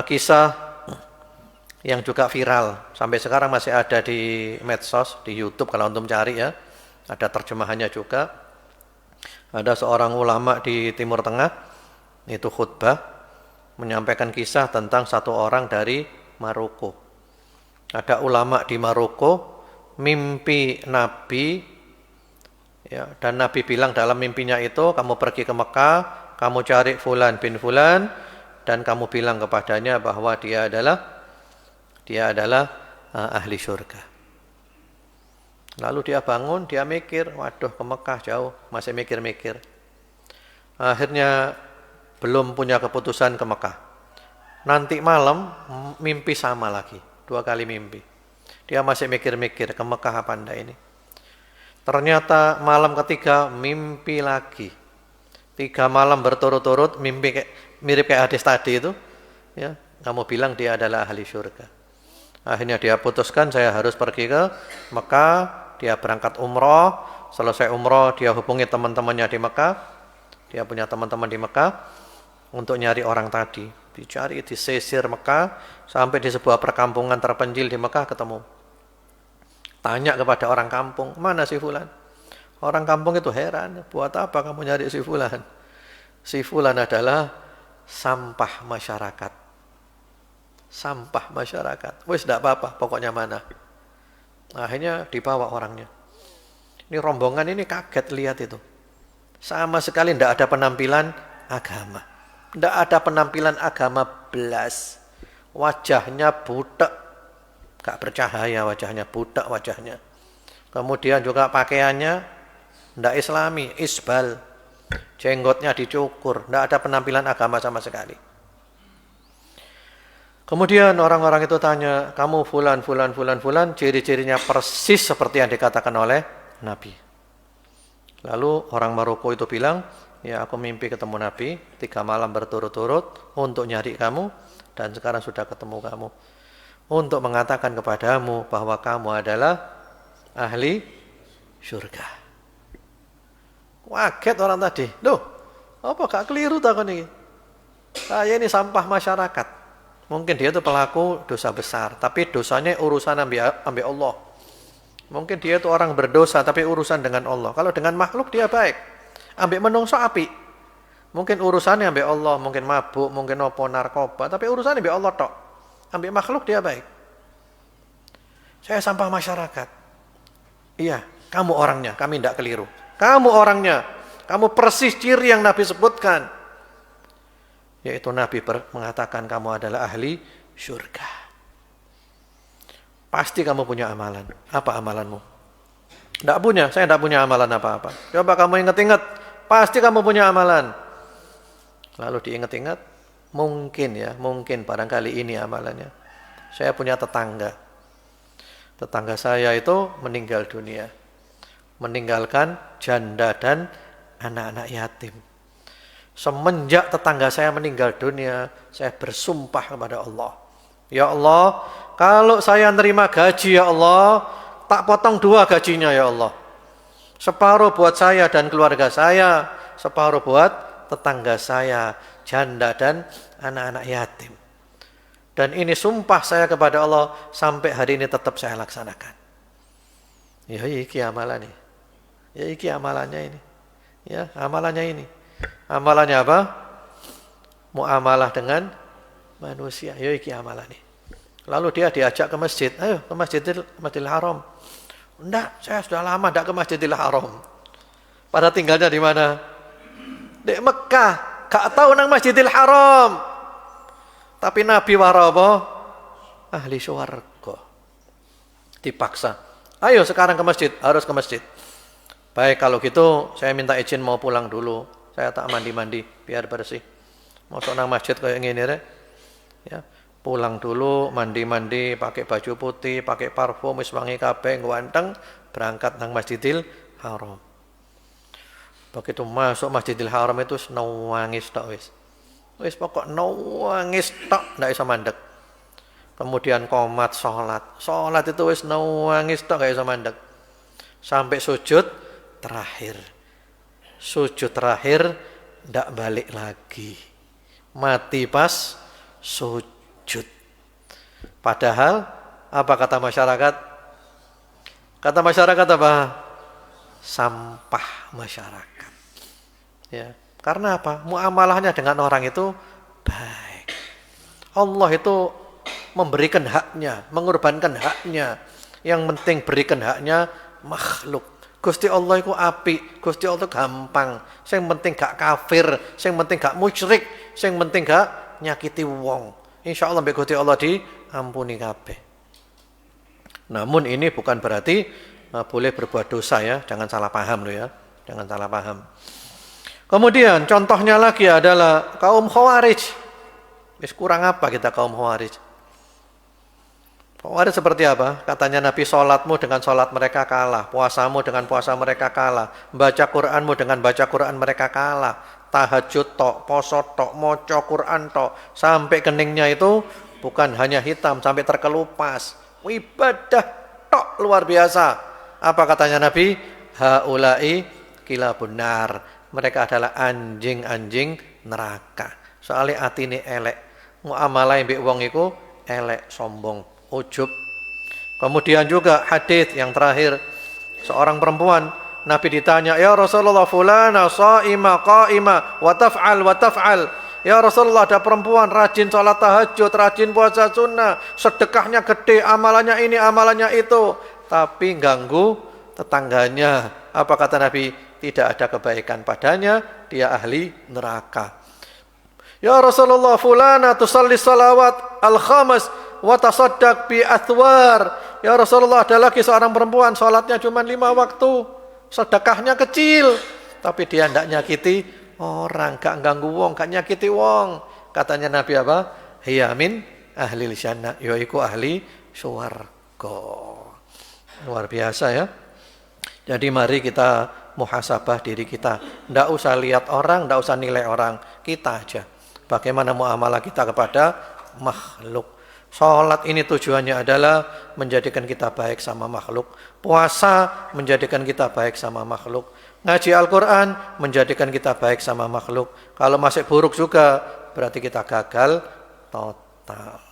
Kisah yang juga viral sampai sekarang masih ada di medsos, di YouTube kalau antum cari ya. Ada terjemahannya juga. Ada seorang ulama di Timur Tengah itu khutbah menyampaikan kisah tentang satu orang dari Maroko. Ada ulama di Maroko mimpi Nabi ya, dan Nabi bilang dalam mimpinya itu, kamu pergi ke Mekah, kamu cari fulan bin fulan dan kamu bilang kepadanya bahwa dia adalah ahli surga. Lalu dia bangun, dia mikir, waduh ke Mekah jauh, masih mikir-mikir. Akhirnya belum punya keputusan ke Mekah. Nanti malam mimpi sama lagi, 2 kali mimpi. Dia masih mikir-mikir ke Mekah apa enggak ini. Ternyata malam ketiga mimpi lagi. 3 malam berturut-turut mimpi mirip kayak hadis tadi itu. Ya, kamu bilang dia adalah ahli surga. Akhirnya dia putuskan saya harus pergi ke Mekah. Dia berangkat umroh. Selesai umroh dia hubungi teman-temannya di Mekah. Dia punya teman-teman di Mekah untuk nyari orang tadi. Dicari, disisir Mekah sampai di sebuah perkampungan terpencil di Mekah ketemu. Tanya kepada orang kampung, mana si fulan? Orang kampung itu heran, buat apa kamu nyari si fulan? Si fulan adalah sampah masyarakat. Sampah masyarakat. Wis tidak apa-apa, pokoknya mana. Akhirnya dibawa orangnya. Ini rombongan ini kaget lihat itu. Sama sekali tidak ada penampilan agama. Tidak ada penampilan agama belas. Wajahnya butek. Gak bercahaya wajahnya, butek wajahnya. Kemudian juga pakaiannya tidak islami, isbal. Jenggotnya dicukur, tidak ada penampilan agama sama sekali. Kemudian orang-orang itu tanya, kamu fulan, ciri-cirinya persis seperti yang dikatakan oleh Nabi. Lalu orang Maroko itu bilang, ya aku mimpi ketemu Nabi, 3 malam berturut-turut untuk nyari kamu, dan sekarang sudah ketemu kamu. Untuk mengatakan kepadamu bahwa kamu adalah ahli surga. Kaget orang tadi. Loh, apa gak keliru takon ini? Saya ini sampah masyarakat. Mungkin dia itu pelaku dosa besar, tapi dosanya urusan ambil Allah. Mungkin dia itu orang berdosa, tapi urusan dengan Allah. Kalau dengan makhluk dia baik. Ambil menungso api. Mungkin urusannya ambil Allah, mungkin mabuk, mungkin narkoba, tapi urusannya ambil Allah tok. Ambil makhluk dia baik. Saya sampah masyarakat. Iya, kamu orangnya, kami tidak keliru. Kamu orangnya, kamu persis ciri yang Nabi sebutkan. Yaitu Nabi mengatakan kamu adalah ahli surga. Pasti kamu punya amalan. Apa amalanmu? Tidak punya, saya tidak punya amalan apa-apa. Coba kamu ingat-ingat, pasti kamu punya amalan. Lalu diingat-ingat, mungkin barangkali ini amalannya. Saya punya tetangga. Tetangga saya itu meninggal dunia. Meninggalkan janda dan anak-anak yatim. Semenjak tetangga saya meninggal dunia, saya bersumpah kepada Allah. Ya Allah, kalau saya nerima gaji ya Allah, tak potong 2 gajinya ya Allah. Separuh buat saya dan keluarga saya, separuh buat tetangga saya, janda dan anak-anak yatim. Dan ini sumpah saya kepada Allah, sampai hari ini tetap saya laksanakan. Ya iki amalan ini. Ya iki amalannya ini. Ya, amalannya ini. Amalannya apa? Muamalah dengan manusia. Ya iki amalan ini. Lalu dia diajak ke masjid. Ayo ke Masjidil Haram. Enggak, saya sudah lama enggak ke Masjidil Haram. Pada tinggalnya di mana? Di Mekah. Gak tahu nang Masjidil Haram. Tapi Nabi warabo ahli syurga. Dipaksa. Ayo sekarang ke masjid, harus ke masjid. Baik kalau gitu saya minta izin mau pulang dulu. Saya tak mandi-mandi biar bersih. Masuk nang masjid kayak gini rek. Ya, pulang dulu, mandi-mandi, pakai baju putih, pakai parfum, wis wangi kabeh, ganteng, berangkat nang Masjidil Haram. Begitu masuk Masjidil Haram itu nangis tok wis. Wis pokok nangis tok ndak iso mandek. Kemudian qomat salat. Salat itu wis nangis tok gak iso mandek. Sampai sujud terakhir. Sujud terakhir ndak balik lagi. Mati pas sujud. tahajud. Padahal apa kata masyarakat? Kata masyarakat apa? Sampah masyarakat. Ya, karena apa? Muamalahnya dengan orang itu baik. Allah itu memberikan haknya, mengorbankan haknya. Yang penting berikan haknya makhluk. Gusti Allah itu apik, Gusti Allah itu gampang. Yang penting gak kafir, yang penting gak musyrik, yang penting gak nyakiti wong. Insya Allah Gusti Allah diampuni kabeh. Namun ini bukan berarti boleh berbuat dosa ya, jangan salah paham loh ya, jangan salah paham. Kemudian contohnya lagi adalah kaum Khawarij. Wis kurang apa kita kaum Khawarij? Khawarij seperti apa? Katanya Nabi, sholatmu dengan sholat mereka kalah, puasamu dengan puasa mereka kalah, baca Quranmu dengan baca Quran mereka kalah, tahajud tok, poso tok, moco Quran tok, sampai keningnya itu bukan hanya hitam, sampai terkelupas. Ibadah tok luar biasa. Apa katanya Nabi? Haulai kilabun nar. Mereka adalah anjing-anjing neraka. Soalnya atine elek, muamalah mbek wong iku elek, sombong, ujub. Kemudian juga hadis yang terakhir, seorang perempuan, Nabi ditanya, ya Rasulullah, fulana sha'ima qa'ima wa taf'al. Ya Rasulullah, ada perempuan rajin sholat tahajud, rajin puasa sunnah, sedekahnya gede, amalannya ini, amalannya itu, tapi ganggu tetangganya. Apa kata Nabi? Tidak ada kebaikan padanya, dia ahli neraka. Ya Rasulullah, fulana tusalli salawat al-khamas wa tasaddaq bi athwar. Ya Rasulullah, ada lagi seorang perempuan salatnya cuma 5 waktu, sedekahnya kecil, tapi dia tidak nyakiti orang, gak ganggu wong, gak nyakiti wong. Katanya Nabi apa? Hiya min ahli jannah, yaiku ahli swarga. Luar biasa ya. Jadi mari kita muhasabah diri kita. Tidak usah lihat orang, tidak usah nilai orang, kita aja. Bagaimana muamalah kita kepada makhluk. Sholat ini tujuannya adalah menjadikan kita baik sama makhluk. Puasa menjadikan kita baik sama makhluk. Ngaji Al-Quran menjadikan kita baik sama makhluk. Kalau masih buruk juga berarti kita gagal total.